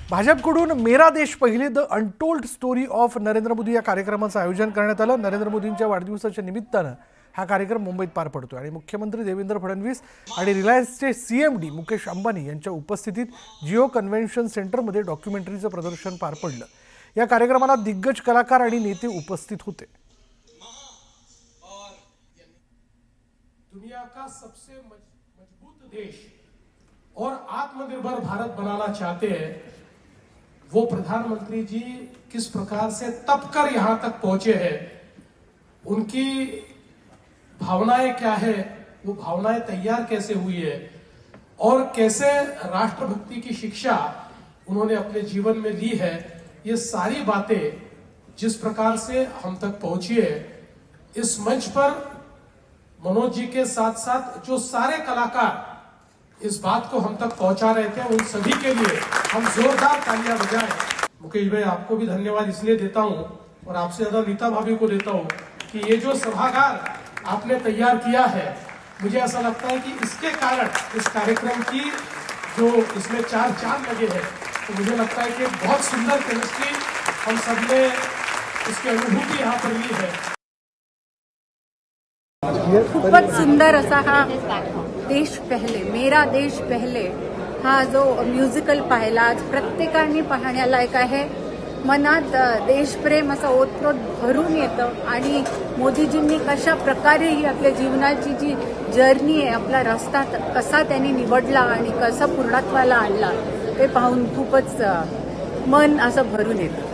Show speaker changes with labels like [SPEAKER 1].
[SPEAKER 1] भाजपकडून मेरा देश पहिले the untold story of Narendra Modi या कार्यक्रमाचं आयोजन करण्यात आलं। नरेंद्र मोदींच्या वाढदिवसाच्या निमित्तानं हा कार्यक्रम मुंबईत पार पडतोय आणि मुख्यमंत्री देवेंद्र फडणवीस आणि रिलायन्सचे सीएमडी मुकेश अंबानी यांच्या उपस्थितीत जिओ कन्व्हेन्शन सेंटरमध्ये डॉक्युमेंटरीचं प्रदर्शन पार पडलं। या कार्यक्रमाला दिग्गज कलाकार आणि नेते उपस्थित होते।
[SPEAKER 2] दुनिया का सबसे मजबूत देश और आत्मनिर्भर भारत बनाना चाहते हैं, वो प्रधानमंत्री जी किस प्रकार से तप कर यहां तक पहुंचे हैं, उनकी भावनाएं क्या है, वो भावनाएं तैयार कैसे हुई है और कैसे राष्ट्रभक्ति की शिक्षा उन्होंने अपने जीवन में ली है, ये सारी बातें जिस प्रकार से हम तक पहुंची है। इस मंच पर मनोज जी के साथ साथ जो सारे कलाकार इस बात को हम तक पहुंचा रहे थे, उन सभी के लिए हम जोरदार तालियां बजाएं। मुकेश भाई, आपको भी धन्यवाद इसलिए देता हूं और आपसे ज्यादा नीता भाभी को देता हूं कि ये जो सभागार आपने तैयार किया है, मुझे ऐसा लगता है कि इसके कारण इस कार्यक्रम की जो इसमें 4 चांद लगे हैं, तो मुझे लगता है कि बहुत सुंदर केमिस्ट्री हम सबने इसकी अनुभूति यहाँ पर ली है।
[SPEAKER 3] खूपच सुंदर असा हा देश पहिले, मेरा देश पहिले हा जो म्युझिकल पाहिला आज प्रत्येकाने पाहण्यालायक आहे। मनात देशप्रेम असं ओतप्रोत भरून येतं आणि मोदीजींनी कशा प्रकारे ही आपल्या जीवनाची जी जर्नी आहे, आपला रस्ता कसा त्यांनी निवडला आणि कसा पूर्णत्वाला आणला, ते पाहून खूपच मन असं भरून येतं।